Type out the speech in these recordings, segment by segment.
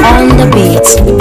on the beat.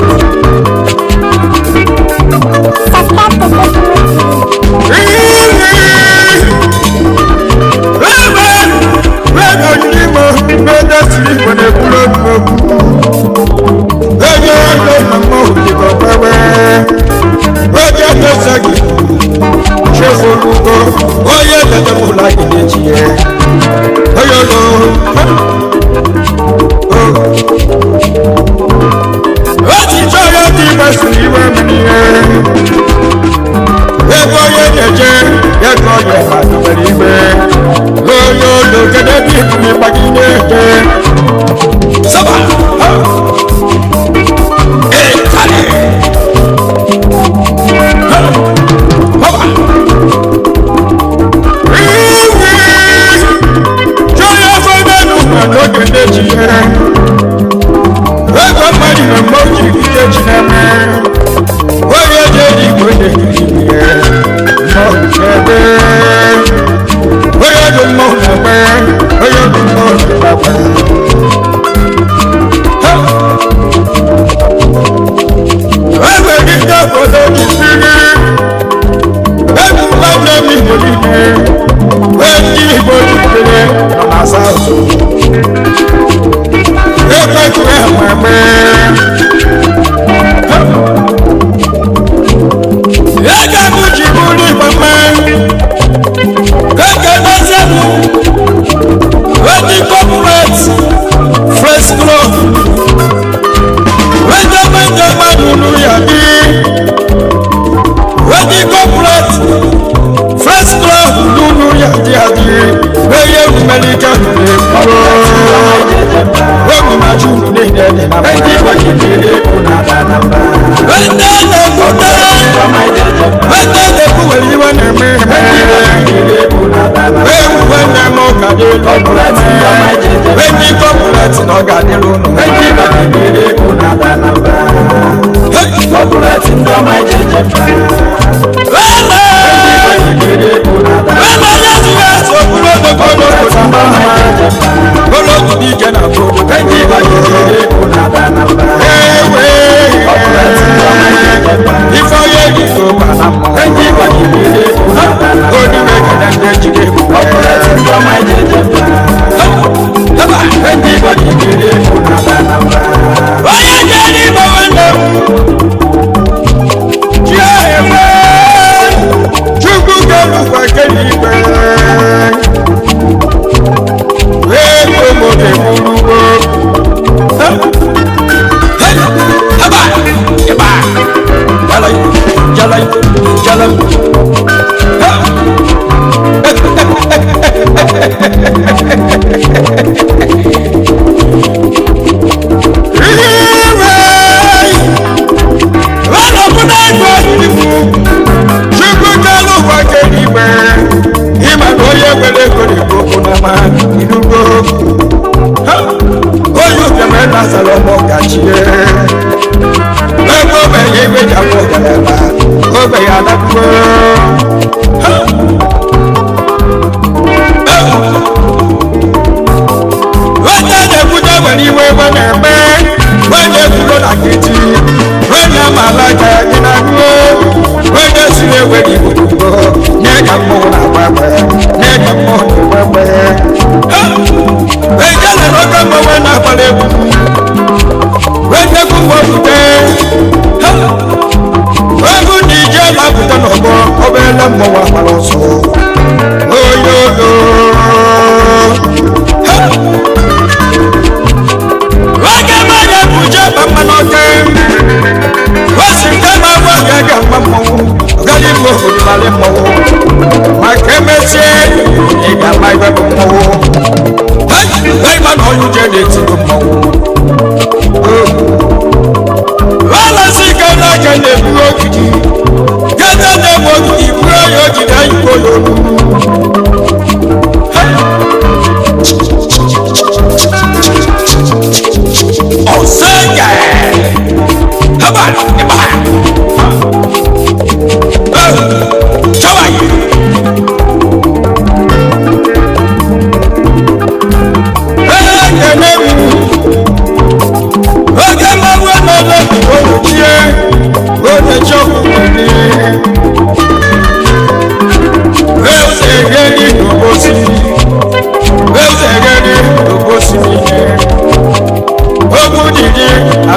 Oge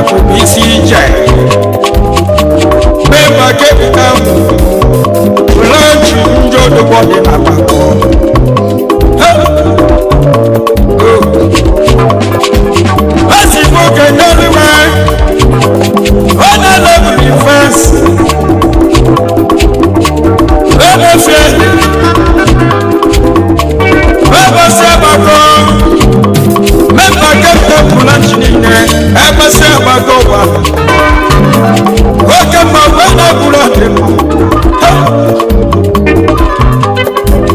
BCJ. Member Capital, lunch, enjoy the body in as if you can everywhere, when I love you first, when I feel Member Sabago, Member Capital, lunch in there, Member Sabago. Welcome my brother Bulate.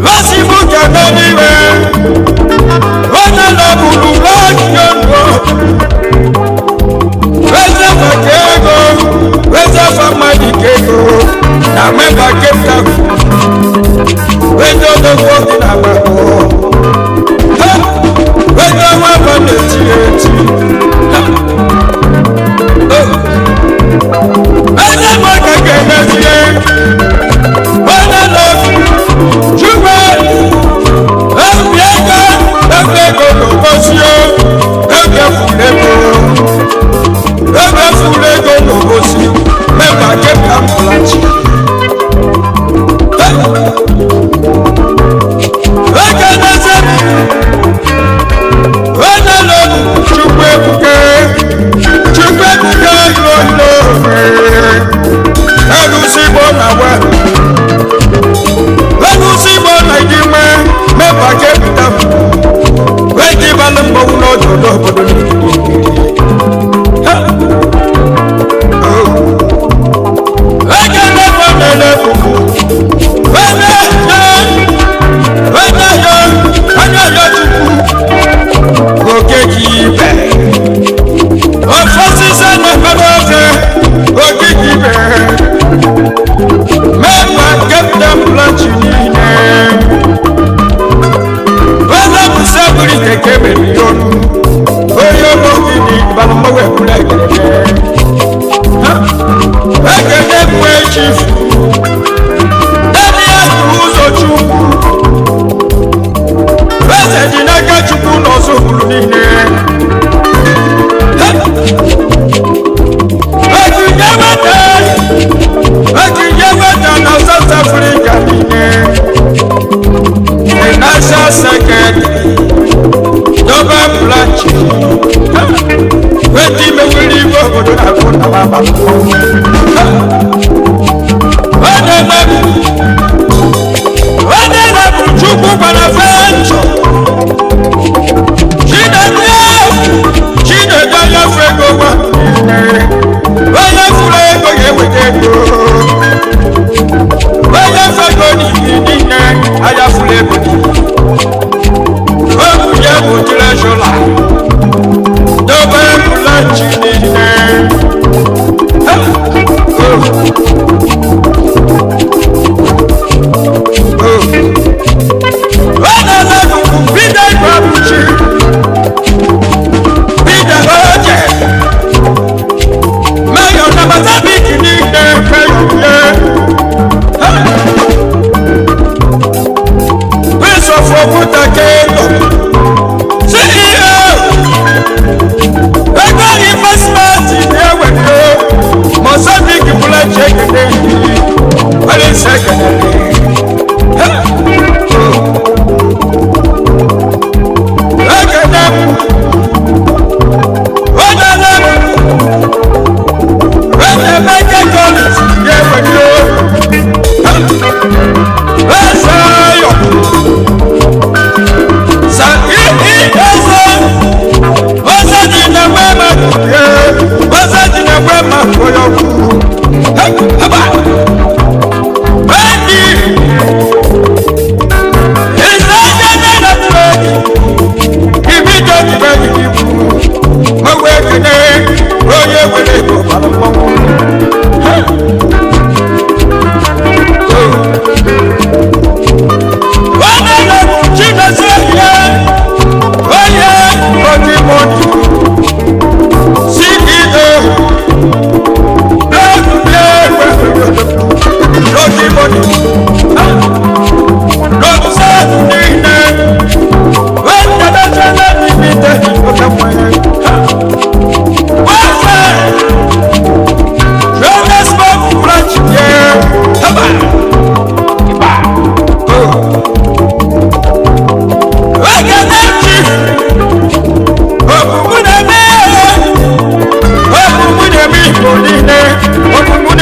Lasi buka anywhere. When I love you, like you. Where's the kego? Where's the family kego? Now member kept up. When the work in our home. When the one on the theater.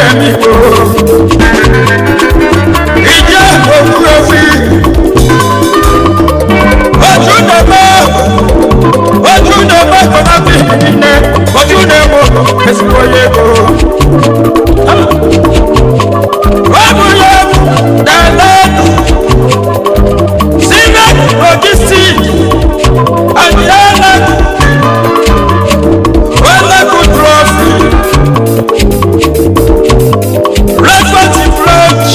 amigo. Ije okurofi. Ojú ne bá kọ́nà bí ìdílé. Ojú ne mo èsì oyè kò. Wàbúyọ̀ dàlẹ́nu. Sílẹ̀ ojú sí. Àjẹ́lẹ́nu. Wẹ́lẹ́kùn trọ́fì. Rẹ́pẹ̀tì French.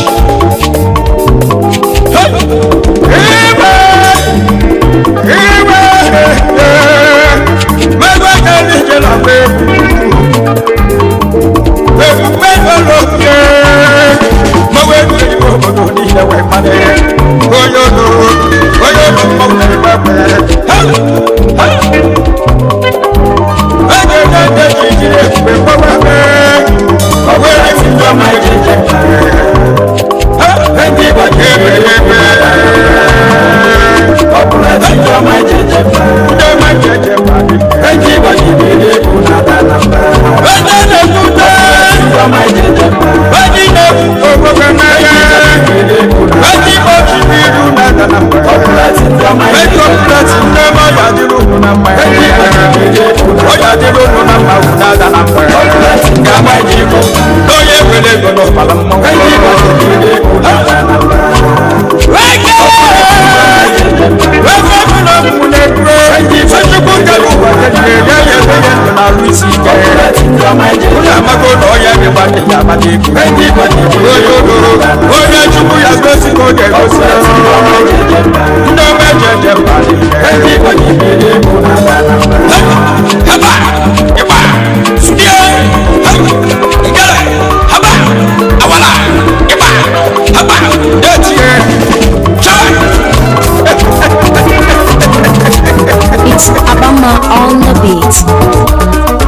It's Abama on the beat.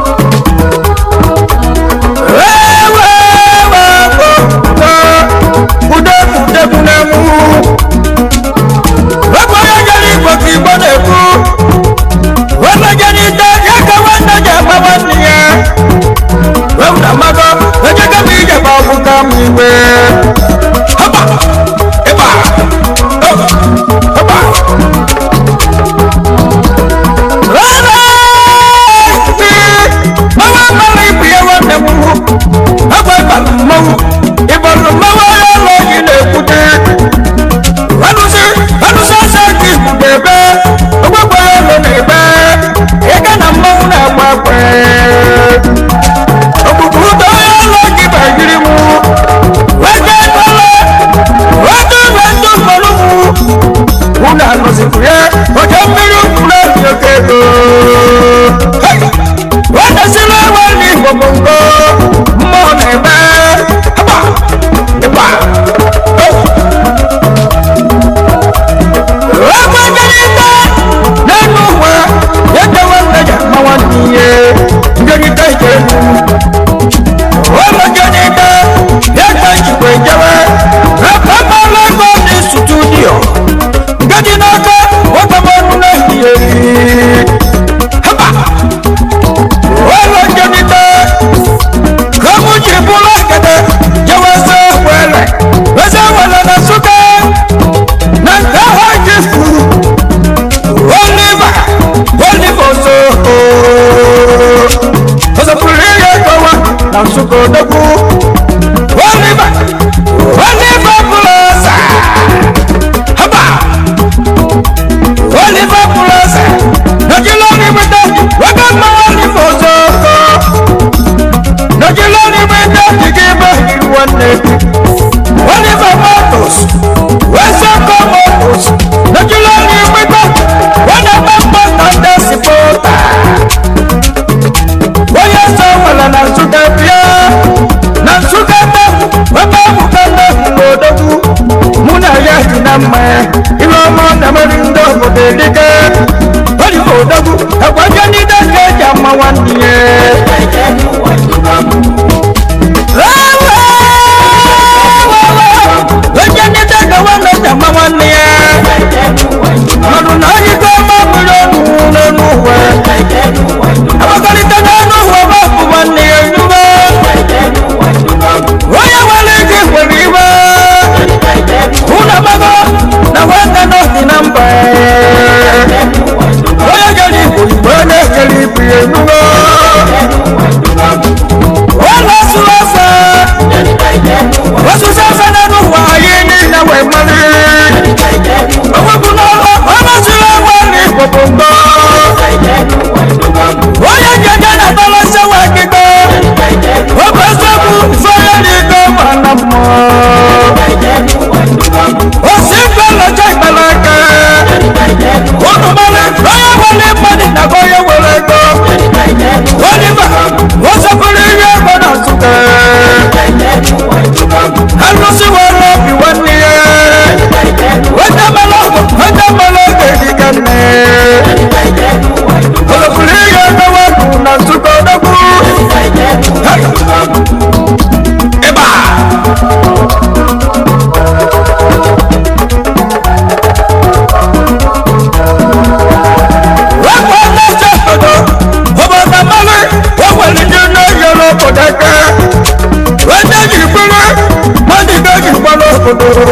obodo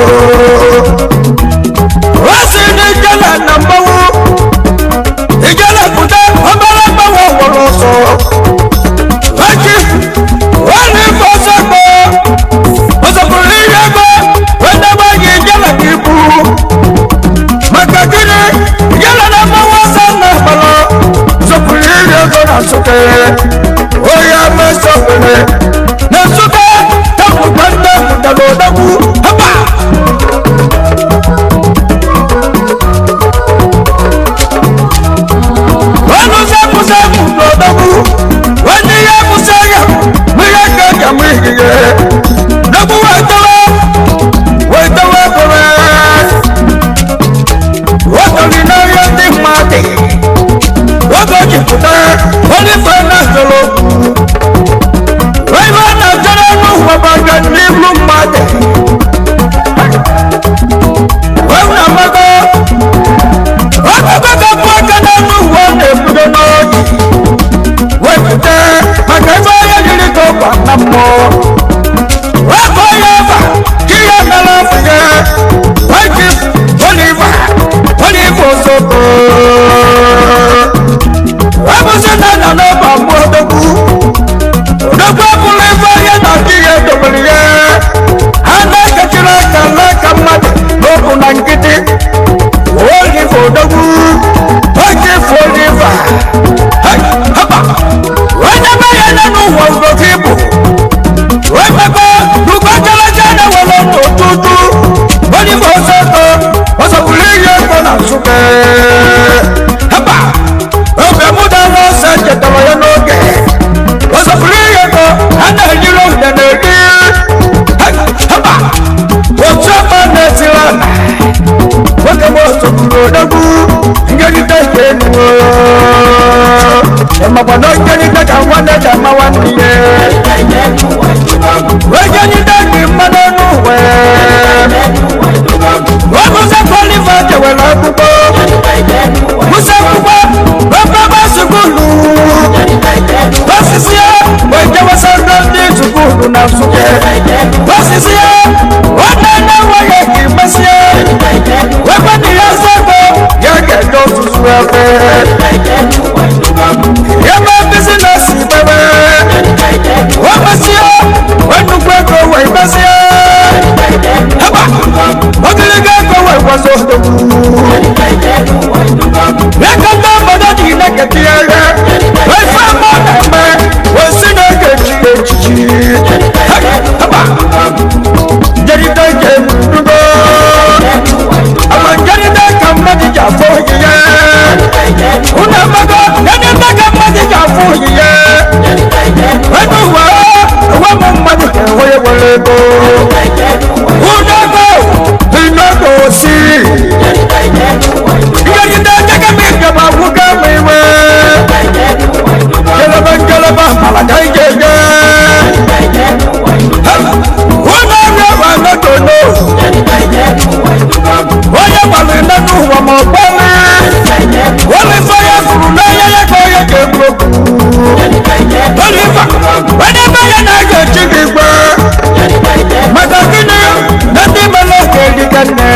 osi ni jala na mbawo ijala kuta obere mbawo wọrọ ọsọ wachi wani fọsọgbọ ọsọpụrụ ihe ego wende gbaghị ijala ka ibu maka gịnị ijala na mbawo ọsọ na akpala ọsọpụrụ ihe ego na nsụke oya mesọgbere na nsụke tapụta nne mụtara odogwu hapa wani ya musaya mira kaka mwiye nabu watawa kore wakali na yati mate wakaji kuta wani fana zolo waiwa na jara nuhu wabaga niblu mate wana maga wakaga paka na nuhu wane mdonoji wekute makaiba ya jirito kwa namo wako yaba kia nalafuye wakif oliva soko wabusina na noba mwodoku odogwa kuliva ya na kiye dobiliye hana kachira kalaka mati loku na ngiti oliva odoku wakif oliva hapa wanyama yananu wazokibu wepeko lukwajalajana waloto tutu walivosoto wasakuliye kona suke hapa obemuda lose jetawayanoge wasakuliye ko anayilo nenegi hapa wachama netilana wakemosokulodagu ngeditekenuo mabano jani daga wana jama waniye wajani dagi manonu we wamusa koli vate wala kubo musa kubo baba basukulu basisia waje wasandandi sukulu na suke basisia wana waye kibasia wapani ya sako yake dosu suwafe yama business baba wamasia wanukweko waibasia haba wakiligeko waiwazodo yakamba madadi naketiaga waifamoname wasinagechigechichi haba jaridake mdugo amanjaridaka madijafohiye unamago nenemaga madijafohiye wenuwa wamummadike woyewolego unago inago si yagidakekemigamabugamewe gelaba malagaigege unawewanadono oyewalinanu wamobole wolifaya furunayeyekeyekebloku oliva wenebeyenagechigigbe makakini netimelokegigene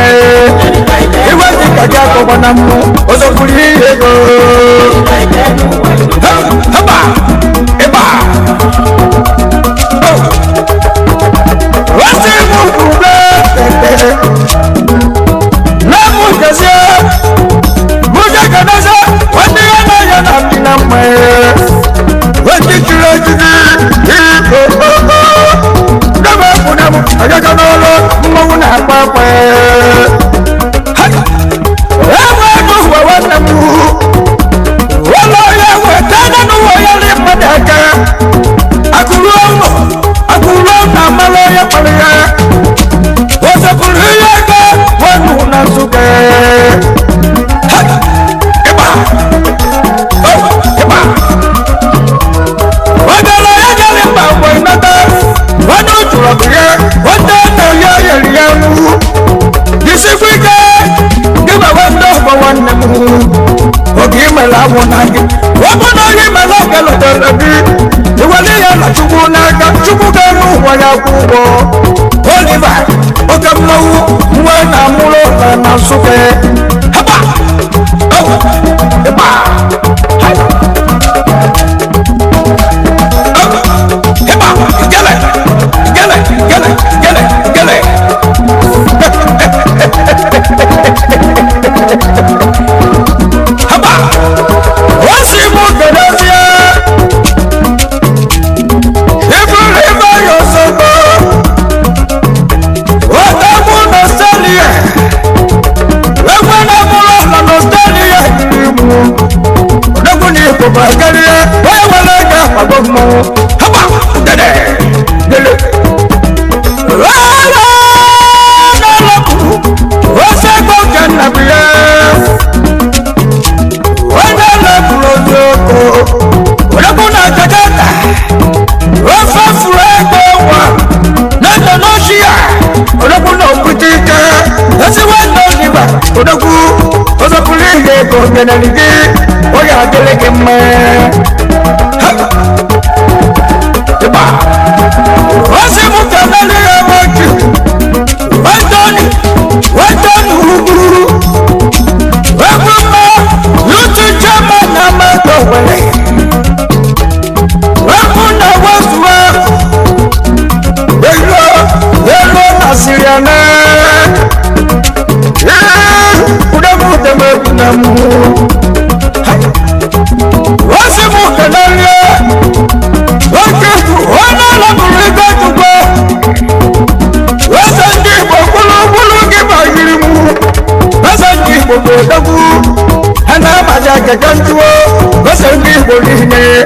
iwetikajakobanamu osokuliyego haba iba wasimukube namujese mujakanasa watiyanayanaminame wetikirejigi dabakunamu ajakanolo mawunapapwe ewenuwawanamu waloyewetananu wonage wobono yima lokelo terabi iwali ya na chukwu n'aka chukwu ga-enu ụwa ya kwụgwọ Oliver okamlawu mwana mulo na suke haba oh eba hai eba gele gele gele gele gele haba wasimu kedasia ibrahima yosobo watamu nostalgia wemwana mulo na nostalgia unakuni kubagalia wewalega magomo haba dede dele wala nalaku wasego kanabiya wanalaku lojoko unakuna kakata wafafurego wa nando noshia unakuna ukutika nasi wendo liba unaku osapulige kongenaligi oya geleke me eba wasimu kanaliya waki wendoni huguru wekuma yutu chama na matowele wekuna wasuwa welo nasiriana udamutemakunamu wasimu kanaliya waki wanalamuligatukwa wasanji bokulu gibayirimu wasanji bokodagu hana majaka kantuwo wasanji bolihine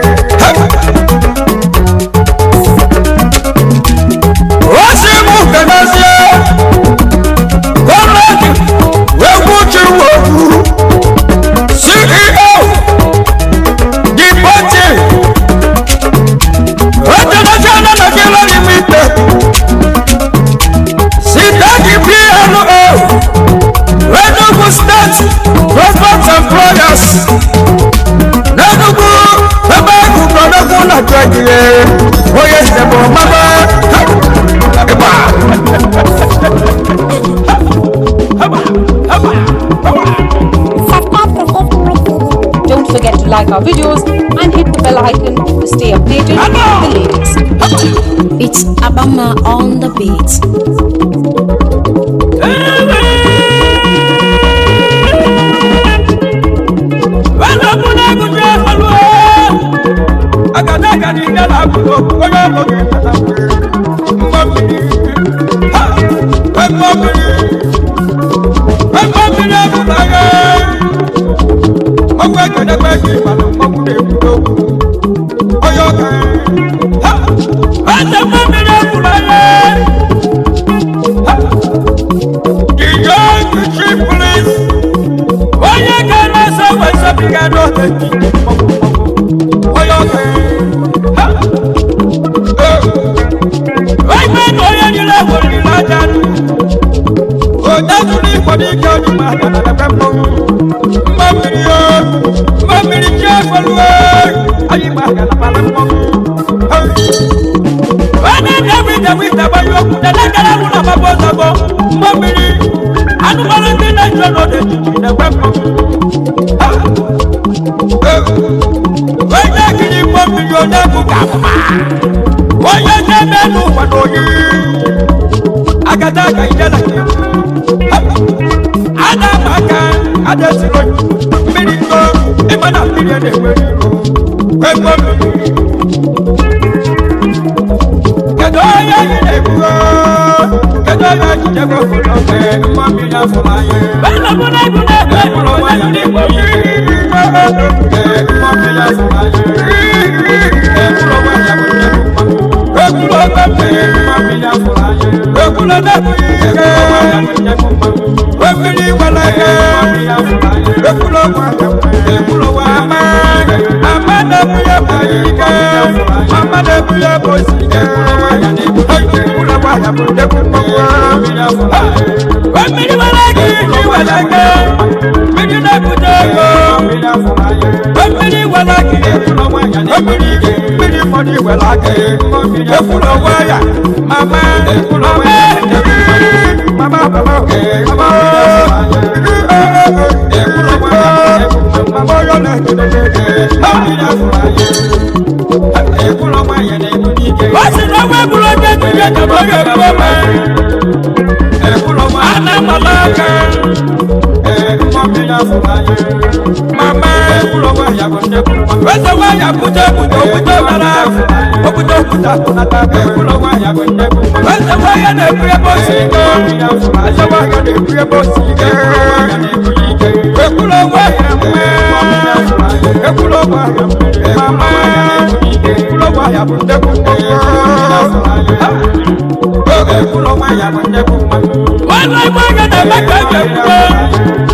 wasimu kanasiya kolaki wekuchiwogu CEO Dipoti International Nigeria Limited Sitaki PLO Enugu State Transport Employers Enugu Ebeku Kodogu na Twagile Oye Sebo Mama Eba Don't forget to like our videos and hit the bell icon to stay updated with the latest. It's Abama on the beat. Mama, mama mama mama yo le wasi na we bulo je je je bo yo ko me ana malaka mama wese wa ya kuje kuje mara okuto kuta kunata wese wa ya na priye bosike wese wa ya na priye bosike ekulo wa ya mama ekulo wa ya kunde wala wa ya na makaje kulo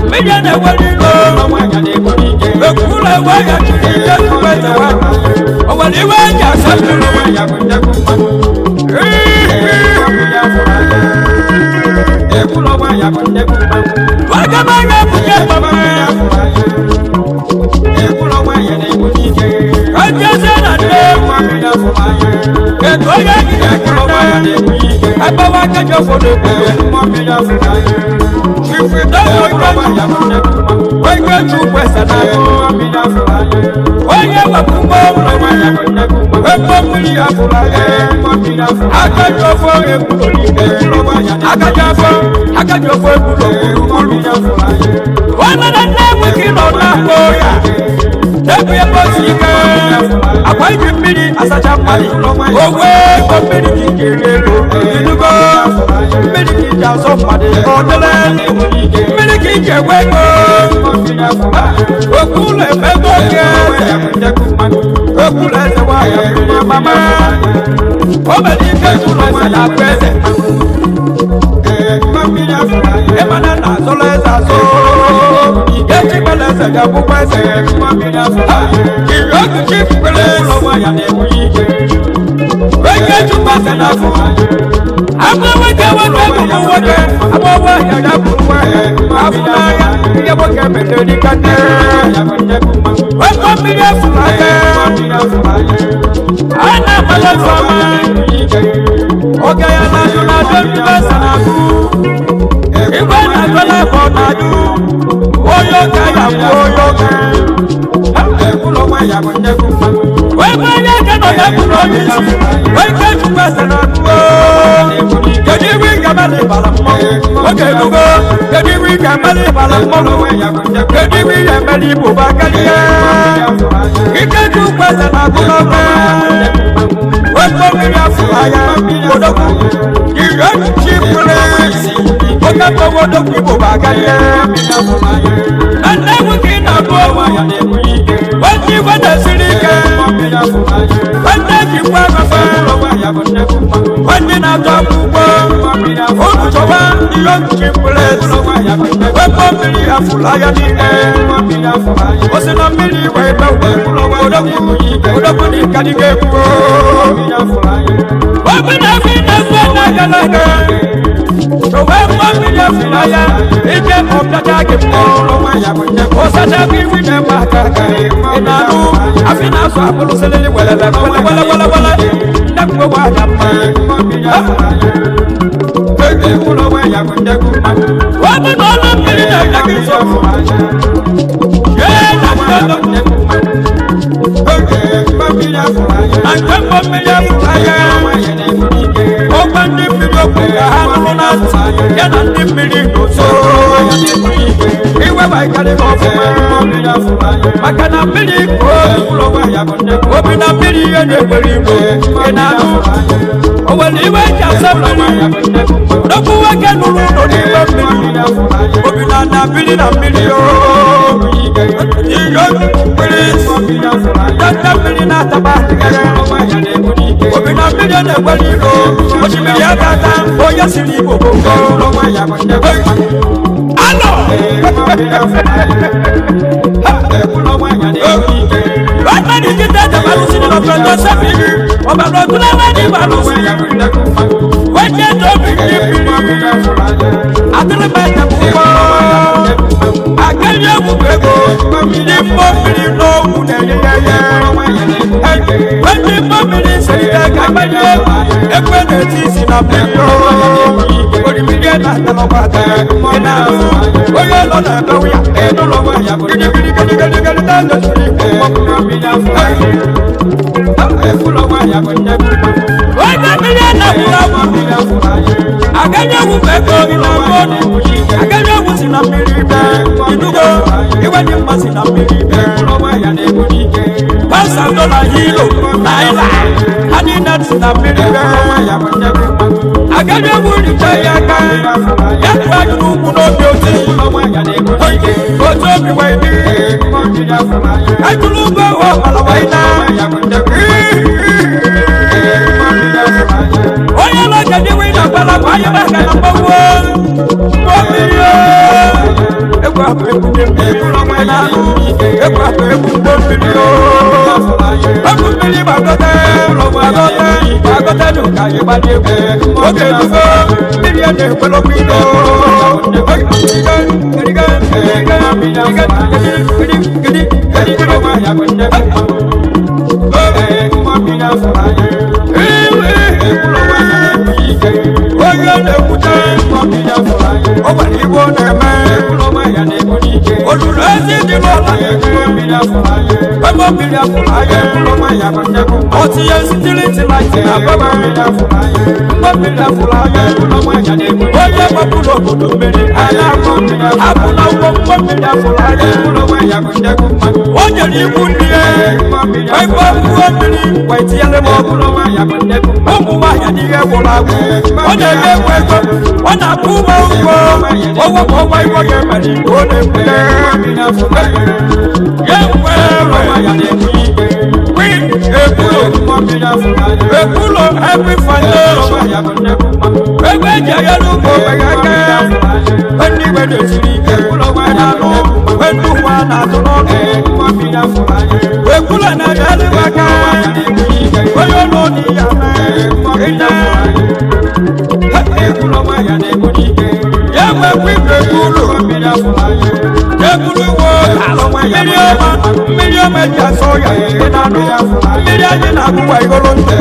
meja na walilo ekulo wa ya kije wese wa owali wa ya sabulu ekulo wa ya kunde waga maga kuja mama ekulo wa ya na kunike kaje sana de ekulo ya ekulo wa ya na kunike aba wa kaje fodo ifi do wa ya kunike wa chu pesa na oye wa kumbo epo mili afulaye akajo fo ekulo akajo fo ekulo wana na wiki no na boya tebu ya bosika akwai bibiri asacha mali owe ko biri kikirelo inugo biri kijaso made odele biri kikewego okule meboke okule se wa ya mama obedi ke tulo se la pese emana na solo esa so eti pele se ya bu pese iroku chi pele lo wa ya ne bu yike weke chu pese na fu abo weke weke abo wa ya ya bu wa afuna ya ye boke mele ni kane weko mele afuna ya ana mala fama oge ya na do pese na fu igwe na gola ko na du oyo ka ya oyo ka ekulo wa ya kunde kuma we ba ya ka no ya kulo ni we ka tu pese na du jadi wi ga male bala mo oge lugo jadi wi ga male bala mo jadi wi ya male bo ba ka ni ike tu pese na kulo ka we ko mi ya fu aya odoku ire chi place oka to wodo kibo bagaye ande wuki na bo wati wada sirike wanda ki kwa fa wandi na to kubo odu to wa iyo ki place we ko mili afula ya ni o se na mili we ba odo ni kadige ko wa bina fina na galaga so we mo mi ya fulaya ije mo tata ke mo o sa da bi wi na ma ka ka ina lu afina so apolo selele wala na ko wa na ma ke ko lo wa ya kunde ku wa mo no lo mi na ya ke so ye na ko lo ne ma mi ya fulaya an ko mo mi ya fulaya o bandi mi go ku ya hanu na ya na ndi mmiri no so iwe ba ikale ko fuma maka na mmiri ko obi na mmiri ye ne kweri mo ina no o wali we ja sabiri no ku wa ke nuru no ni ba mmiri obi na mmiri yo iyo please ya mmiri na taba obi na mmiri ne kweri no o si mmiri atata o ya siri bobo ko alo Bàtà ní jíjẹ́ jàmbálù sí ni lọ́pọ̀ tó sẹ́fì ọba lọ tún lẹ́wọ́ ní ìbálù sí wọ́n jẹ́ tóbi ní bíbí àtúrẹ́bẹ̀ jẹ̀bùkọ́ akẹ́yẹ́ wù gbẹ́gbọ́ ní mọ́bìnrin lọ́wọ́ lẹ́yẹyẹ wọ́n ní mọ́bìnrin sẹ́yìn kàgbẹ́yẹ ẹgbẹ́ ní ti sinà bẹ́ẹ̀ yọ orí mi yẹ nàá bata ina oye lo na do ya e do lo wa ya gidi ta do suri mo ko mi ya fu e fu lo wa ya gidi o ga mi ya na fu la mi ya fu aganya wu be ko ina mo ni aganya wu si na mi ri be idugo iwe ni ma si na mi ri be lo wa ya ne mo ni ke $1,000 hilo naira ani na si na mi ri be lo wa ya gidi aganya wu ni ta ya ka ya kwa ju ku no bi o ti lo wa ya ne mo ni ke o to bi wa ni ajulu ba wa ala wa ina ya gidi oya lo jadi wi na bala ba ya ba ka na bo wo mi yo e kwa pe ku de mi lo ma na e kwa pe ku bo mi yo ba ku mi li ba ko te lo ba ko te du ka ye ba de ku o ke du go mi ya de ko lo mi lo ọtí yẹn sítílítì láti àbábá oyè mọ́kúlò kòtò mẹ́rin aláàbò àbúláwọ̀ mọ́mílẹ̀ fúláyé ó yẹ ní ikú ní ẹ ẹgbẹ́ fún ọmọdé wẹ̀tí ẹlẹ́mọ̀ ó mú wáyà ní ẹwọ̀ làwọ̀ ó lè yẹ wẹ́gbẹ́ ó nà kú mọ́ ń gbọ́ owó kọ́ wá ìwọ́ yẹ mẹ́rin ó lè pẹ́ yẹ ekulo every Friday egbe jẹyẹ ló kó gbẹgẹgẹ ẹni gbẹdẹ siri ekulo wẹdà lọ ẹnu wa nàtúnọ ekulo náà yẹlẹ wẹkẹ oyè ló ní yàrá iná ekulo wẹyà ní ebùdí yẹwẹ pípé ekulo wo mílíọ̀nù ẹja sọ̀yà ìdánù mílíọ̀nù ẹja àgùwà ìgbọ́lọ́ ń tẹ̀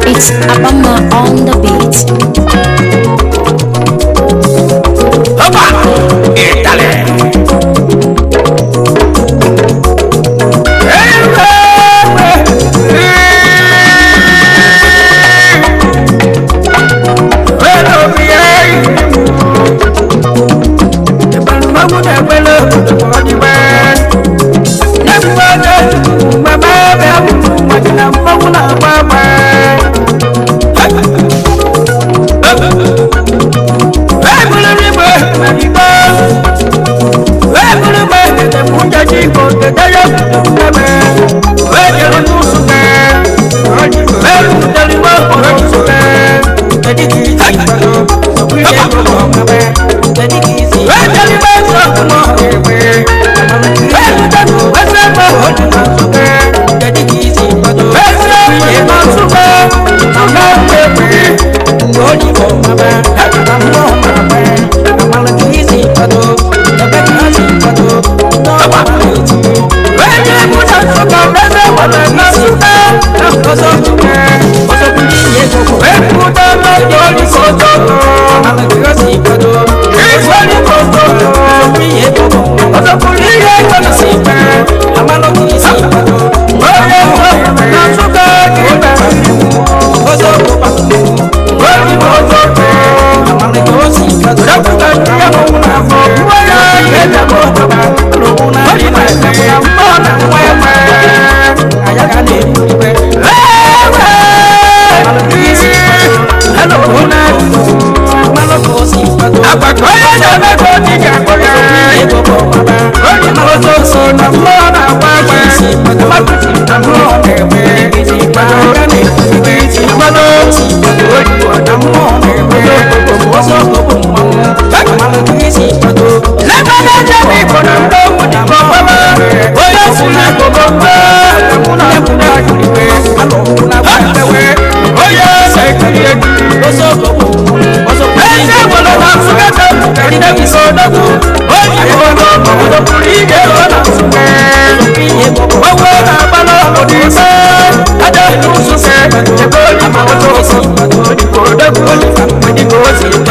It's Abama on the beat. Go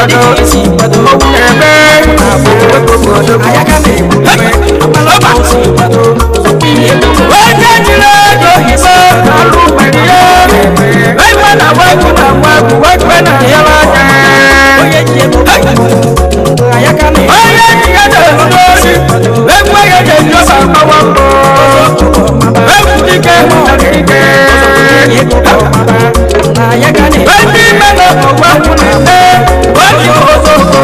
kwado owu ebe ayaka na onye jiri ego hibe alụ mmerie ekwe na wepụ na mwepụ wekwe na yara anya onye ji ego ayaka na onye ji ya na-ehu n'ozi ekwe ya na-eji ọba mgbawa mbọ ekwu dike mmadụ ike ndị ime na ọgwa kwụ na eme onye ozoko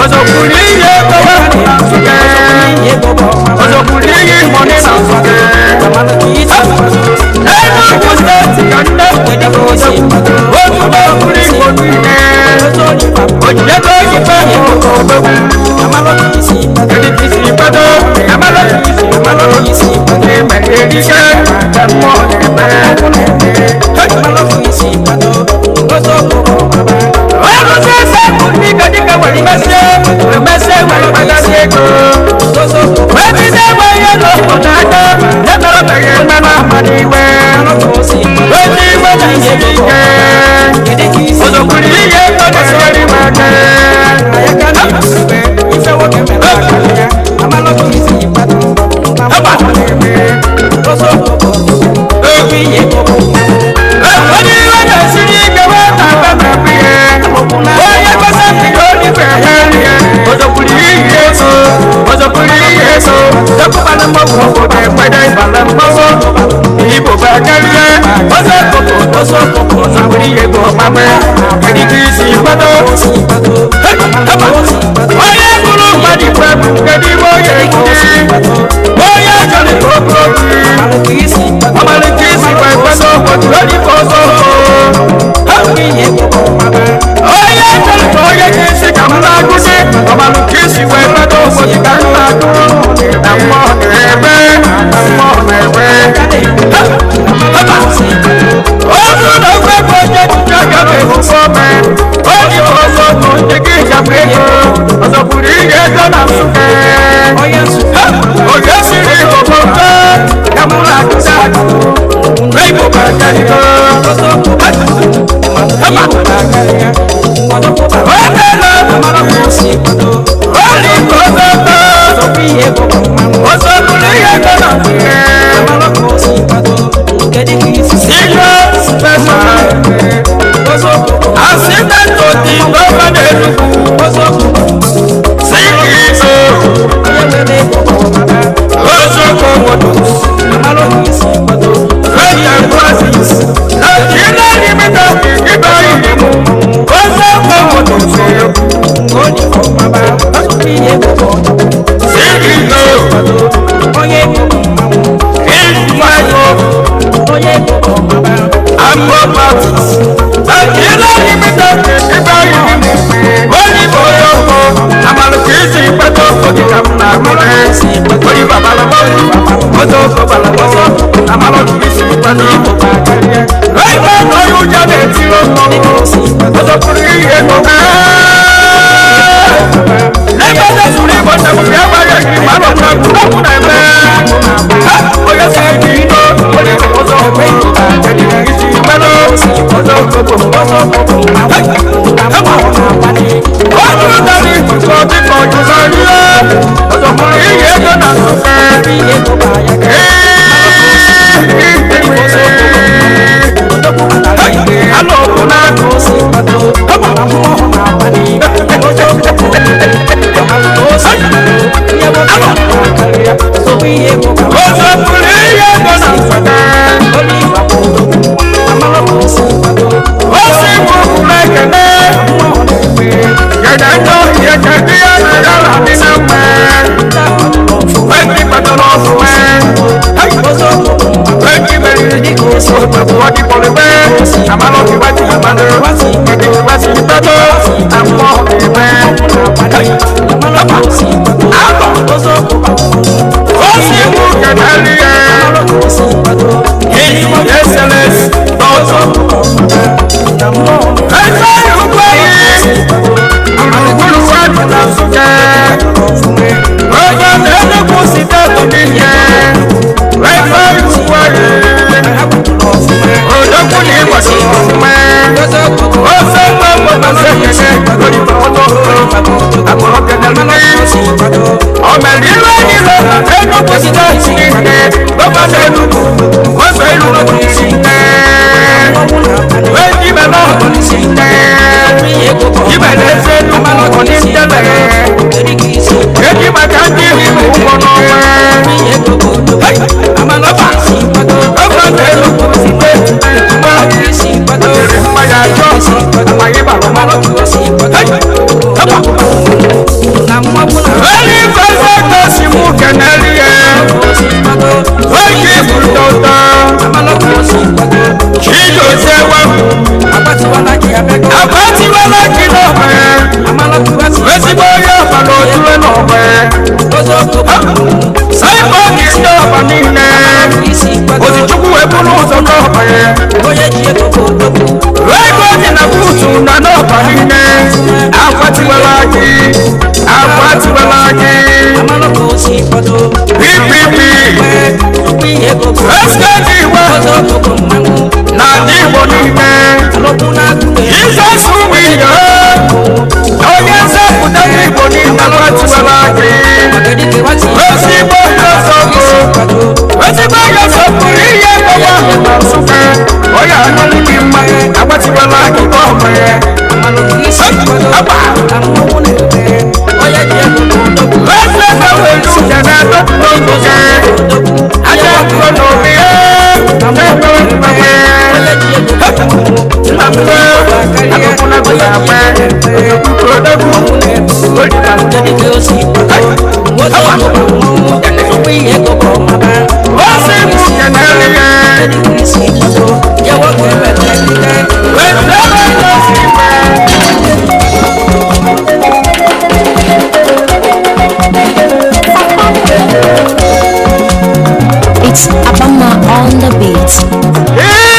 ozokwuru ihe ekwewe na nsụke ozokwuru ihe ịmọnị na nsụke Enugu steeti ka nne obodo otu n'okpuru igbo niile ojidebe oyibe ịmụta obegwu edikisi kwado amalọkisi ime erike ka mmụọ ọrụzi eze bụ ndị dịka were mesie were kpagasị ego ebido enweghị ego obodo aka emerebeghị eme na mmadụ iwe onye iwe na-esiri ike ozokwuru ihe ego na-esiri m aka onye iwe na-esiri ike wee na-aba na mbe ihe onye gosi ntịga onibe ya nrie ozokwuru ihe eso depụtara mmọgwụ obodo ekwede ịbala mmọgwụ igbo bakarịa ọzọkụkụ ozokwuru ihe bụ ọmame kedike isi kwado onye bụrụ mmadụ ikwe bụ kedu ime onye ekiri onye jọrọ ka o bụrụ ọmalịka isi kwa ekwado obodo odibo ọzọ onye jọrọ ka onye ka isi ka m na-agụzi ọmalịka isi kwa ekwado obodo ka m na-agụ na mmụọ na-ebe ozu na ofe bụ onye jiji aka na-ebufe ome onye ọzọ bụ ndị gị japụ ego ọzọ bụrụ ihe ego na nsụke onye siri igbo bụ mfe ya mụ na akụzi akụ igbo bụ akarịgo ọzọ bụrụ ihe ego na nsụke Assistant to the governor CEO Ozoko Motors Great Enterprises Nigeria Limited Ibrahim Ozoko Motors CEO Ambo Parties Nigeria Limited Ibrahim Olivo Yoko Amalukisi Pato Kojikamna Molesi Oliva Balabosi Ozoko Balaboso Amalukisi Pato Raiva Noyu Jade Tiroko Ozokuri Eko Lebada Suri Bota Muyama Yaki Mano Naku Naku Nebe Oya Saikino Olivo Ozoko Kedikisi Pelo Ozoko Hello, gị ipipi eskedi igwe na ndị igbo niile jizọs ụmụ ihe onye nzọpụta ndị igbo niile gbatiwela gị ezigbo nzọpụ ezigbo nzọpụrụ ihe gbọwa na nsụpe onye anụrụ gị mma agbatiwela gị ọmụ ya It's Abama on the beat.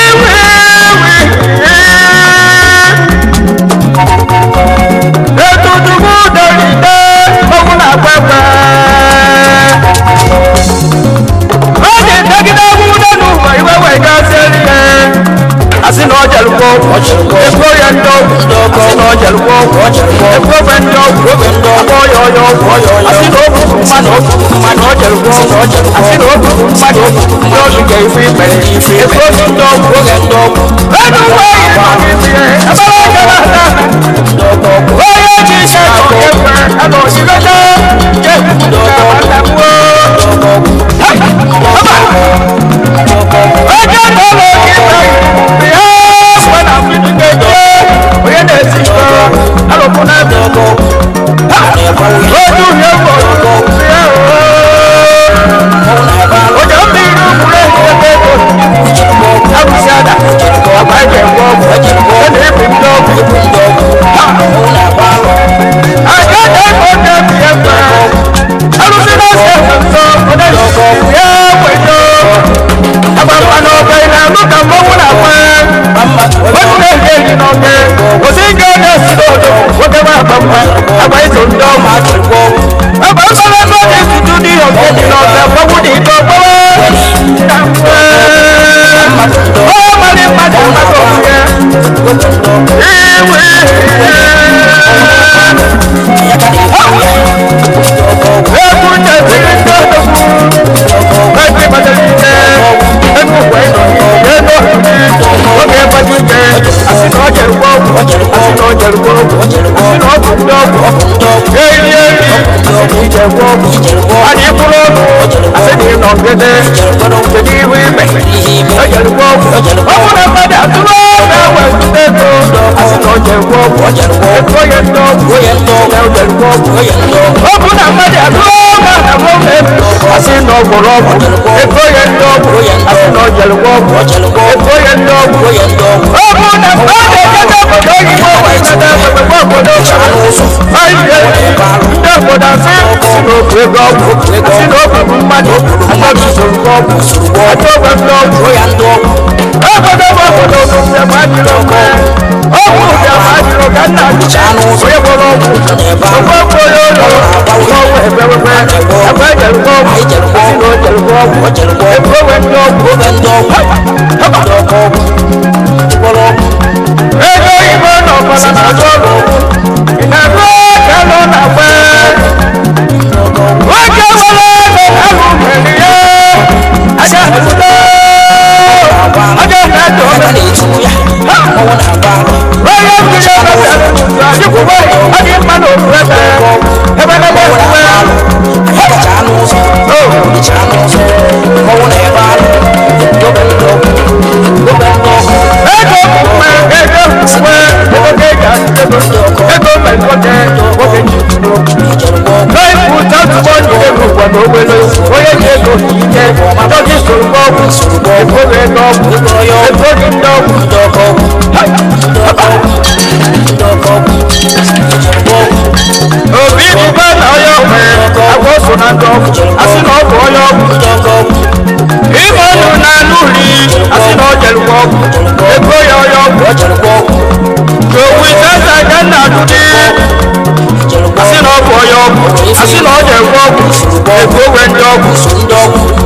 Asino walk, they go when dog,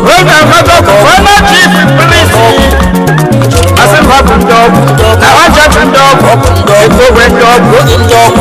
when I have a corner chief, please. I said, Robin dog, now I just a dog, they go when dog, oh,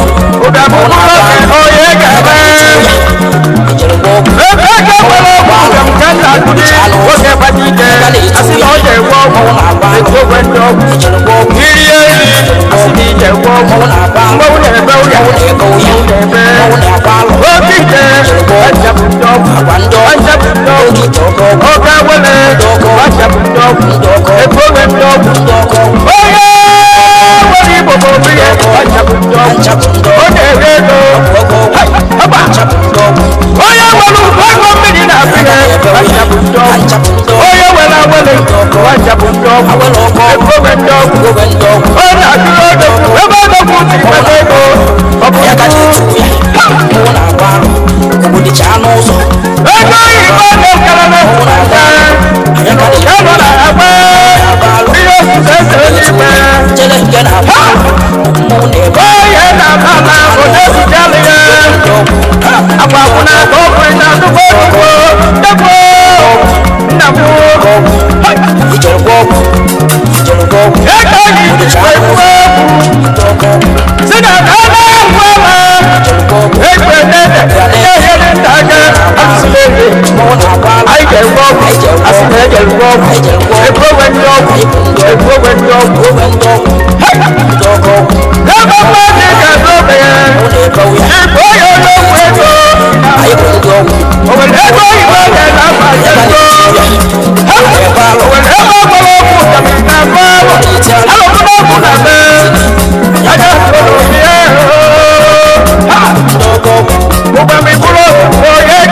yeah,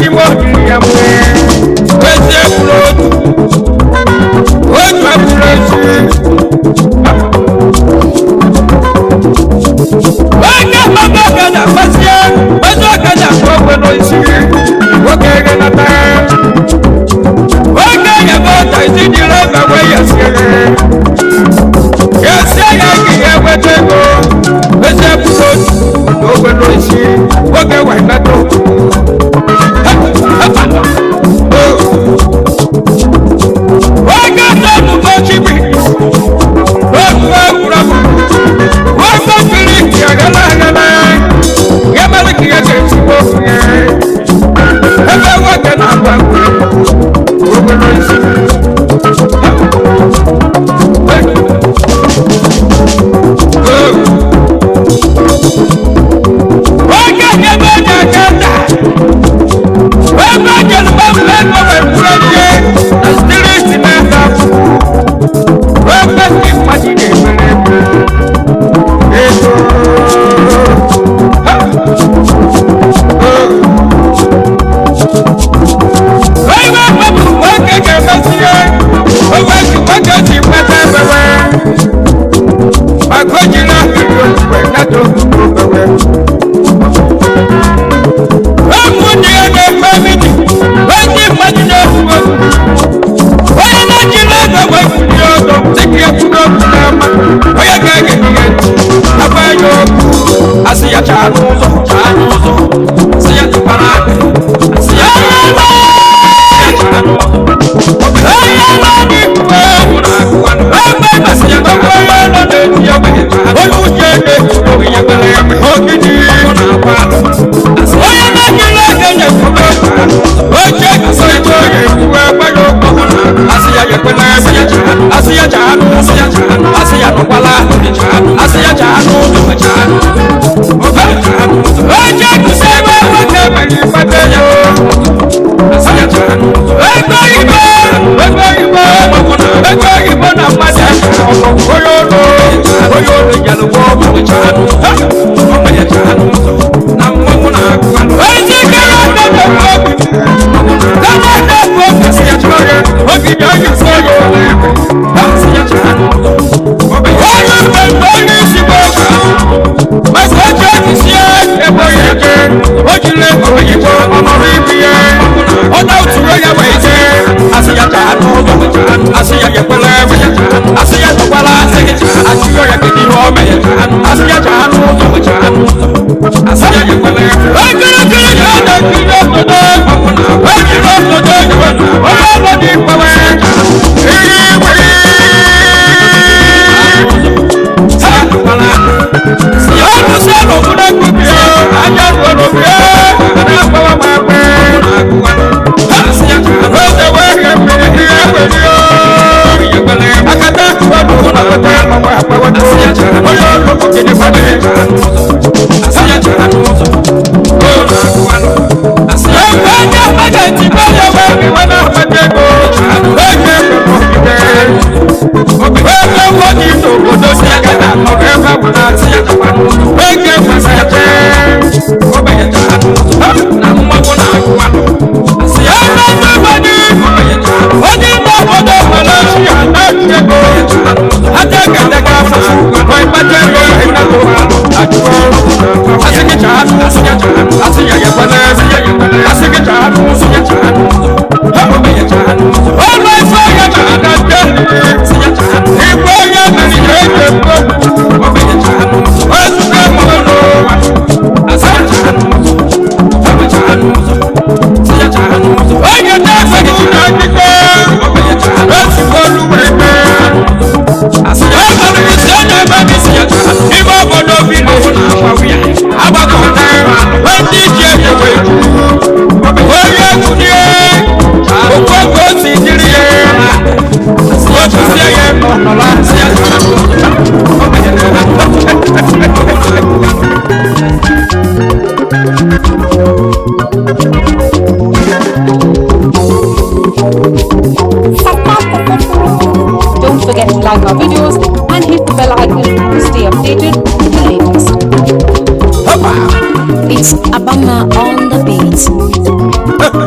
si mo ya mwe wese float ojo abulesi wanga baba kana pasia ojo kana ko no isi wokere na ta wanga ya bota isi dire ba we yesere yesere ya wetego wese float ojo no isi wokere wa na to Don't forget to like our videos and hit the bell icon to stay updated with the latest. It's Abama on the beat.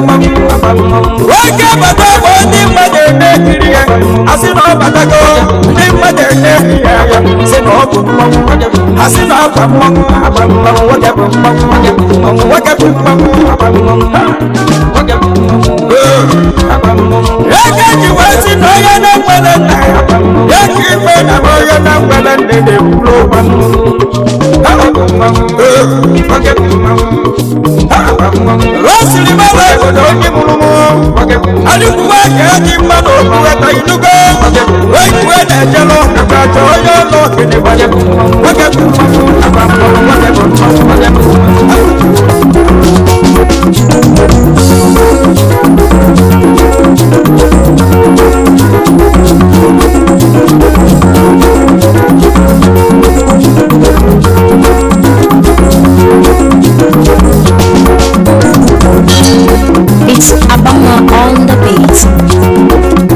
Money Oge bata bụ ndị mmadụ na-ekiri ya asị na ọ batago ndị mmadụ na-ekiri ya sị na ọ bụ mmanwụ asị na akwa mmanwụ agba mmanwụ nwoke bụ mmanwụ nwoke bụ mmanwụ nwoke bụ mmanwụ agba mmanwụ nwoke bụ mmanwụ agba mmanwụ ya ka eji wee sị na onye na-enwere nna ya ya ka ife na onye na-enwere nne na-ekwuru ụgba mmanwụ Rosiri mama obodo onye mụrụ mụ adịkwuwe ka eji mmadụ okwuweta inugo wee na-ejelu abacha onye ọlụ okene nwoke bụ mmanwụ agba mmanwụ nwoke bụ mmanwụ nwoke bụ It's Abama on the beat.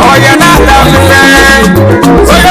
Oh, yeah, not that.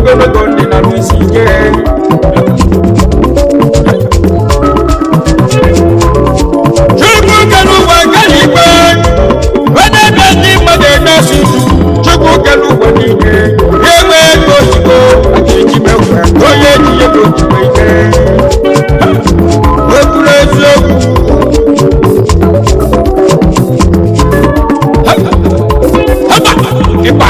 ogologo ndị na n'isi ike chukwu kelu ụwa kelu ikpe onye ebe ndị mmadụ enesi chukwu kelu ụwa niile ya enwe ego ozugbo aka eji mekwa onye eji ya bụ ozugbo ike ekwuru eziokwu ịkpa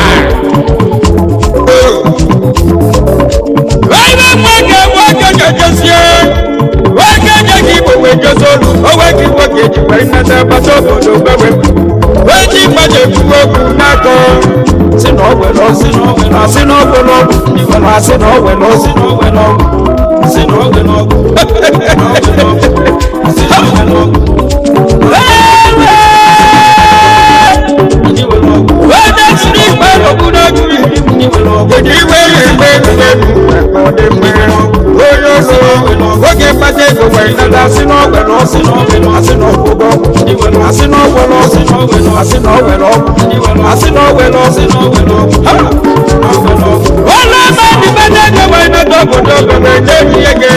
ebe nwoke nwoke ga-ejezie nwoke nye gị igbo wee jezi olu onwe gị nwoke jikwa nnata agbata obodo gbewe wee ji mmadụ ekwuwe okwu n'akọ si na ọgwere osi na ọgwere asị na ọgwere ọgwụ ndị nwere asị na ọgwere osi na ọgwere ọgwụ asị na ọgwere ọgwụ asị na ọgwere ọgwụ wee desiri ikpe n'okpuru egwuri kedu iwe na-egbe egbe onye ọzọ oge mkpata ego wee nada asị na ọgwere ọsị na ọgwere asị na ọgwụgwọ asị na ọgwere ọsị na ọgwere asị na ọgwere ọgwụ asị na ọgwere ọsị na ọgwere ọgwụ ọlụ ebe ndị mmadụ ego wee nada obodo obere na-eji ego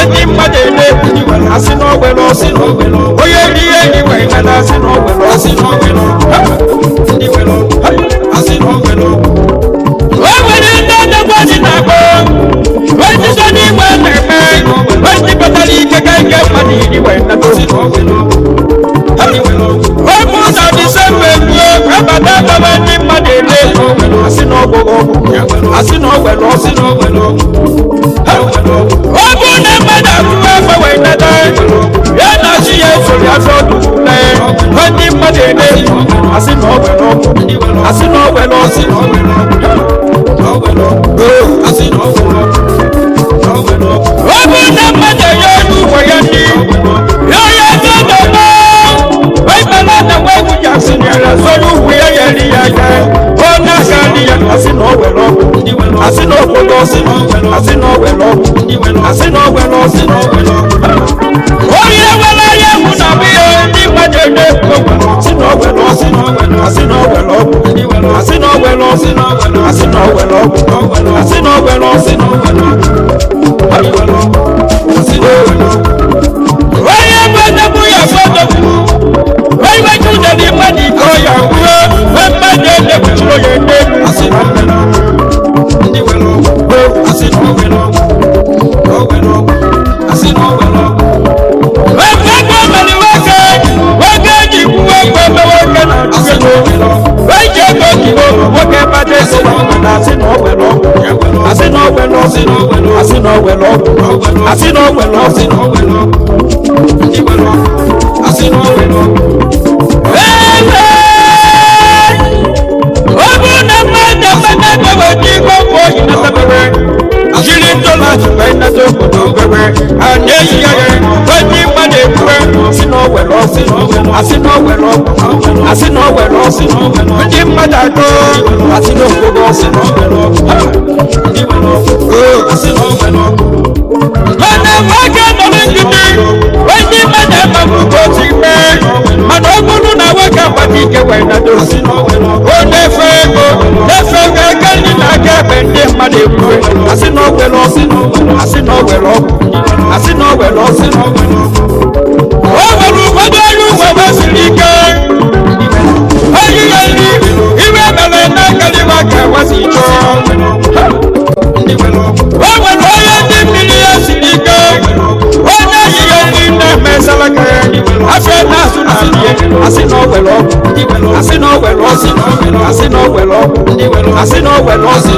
ndị mmadụ na-ekwu asị na ọgwere ọsị na ọgwere onye ri ihe enyi wee nada asị na ọgwere ọsị na ọgwere asị na ọgwere ọgwụ o nwere ndị ọdọgwa dị na-akpọ wetịta n'igwe na-eme wetịpụtara ike ka ike mmadụ iri wee nata ọgwụ na disemba eruo abata ababa ndị mmadụ ele asị na ọgwụ asị na ọgwere ọsị na ọgwere ọgwụ na mmadụ arụrụ afọ wee nata ya na asị ya esori afọ ọdụle ndị mmadụ ele asị na ọgwere ọgwụ asị na ọgwere ọsị na ọgwere ọ bụ na mmadụ enye ọnụ ugbo ya ndị ya onye ego dọba ịbala na nwa egwu ji asị nyere soro ugwu ya yeri ya aka ọ na-aka nri ya asị na ọgwere ọgwụ asị na obodo ọsị asị na ọgwere ọgwụ asị na ọgwere ọsị na ọgwere ọgwụ onye nwere anya egwu na bụ ihe ndị mmadụ enye asị na ọgwere ọsị asị na ọgwere ọgwụ asị na ọgwere ọsị asị na ọgwere ọgwụ asị na ọgwere ọsị na ọgwere ọgwụ onye gbadogbu ya gbadogbu onye jụdere mmadụ ike ọya gwuo mmadụ edebuchiri onye nnebu asị na ọgwere ọgwụ asị na ọgwere ọgwụ asị na ọgwere ọgwụ nwoke mere nwoke nwoke ji kwuo okwu ebe nwoke na-adụgego eji ego kibo nwoke mmadụ esi na ọgwere asị na ọgwere ọgwụ asị na ọgwere ọsị asị na ọgwere ọgwụ asị na ọgwere ọsị na ọgwere ọgwụ asị na ọgwere ọgwụ ọ bụ na mmadụ emeka gbewe dị igwe ọgwụ oyi na tebere jiri ntọla jikwa nnata obodo obere a na-eyi ya onye mmadụ ekwue asị na ọgwere ọsị asị na ọgwere ọgwụ asị na ọgwere ọsị ndị mmadụ atọ asị na ogogo ọsị na ọgwere ọgwụ asị na ọgwere ọgwụ mana nwoke nọ n'nkịtị onye mmadụ amaghị otu ikpe mana ọ bụrụ na nwoke agbata ike wee nado o na-efe ego aka ndị na-aka ebe ndị mmadụ ekwue asị na ọgwere ọsị asị na ọgwere ọgwụ asị na ọgwere ọsị o nwere ụfọdụ ọrụ ugbo gbasiri ike oyiye nri iwe mere na-akarịwa ka ewesi chọọ o nwere onye ndị mmiri ya siri ike onye yiye nri na-eme salaka ya afọ na-azụ na ihe asị na ọgwere ọgwụ asị na ọgwere ọsị asị na ọgwere ọgwụ asị na ọgwere ọsị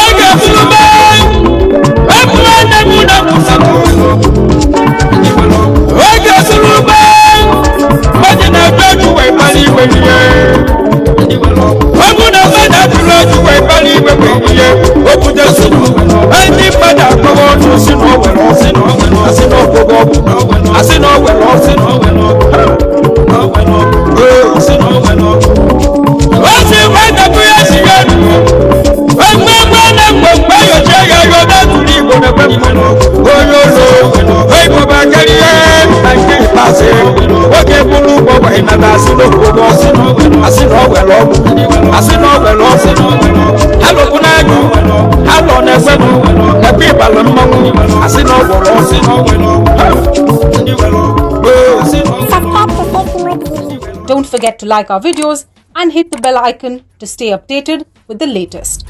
oge furube ebule nnebu na mụsatụ oge furube mmadụ na-ebu eju wee kpali iwe ihe ọ bụ na mmadụ atụrụ eju wee kpali iwe ihe o butesi ndị mmadụ akpọrọ ọnụ si na ọgwere ọsị asị na ọgwụgwọ ọgwụ asị na ọgwere ọsị osi nwetapụ ya si ya mgbe na mgbe yochie ya yo na-atụrụ igbo na-ekwe mmanụ onye ụlọ oyiboba karịa na nke ikpeazụ oge bụrụ ụgbọ gwanyị na asị na ọgwụgwọ asị na ọgwere ọgwụ asị na ọgwere ọsị gwemu ebe ịbala mmanwụ asị na ọgwọrọ Don't forget to like our videos and hit the bell icon to stay updated with the latest.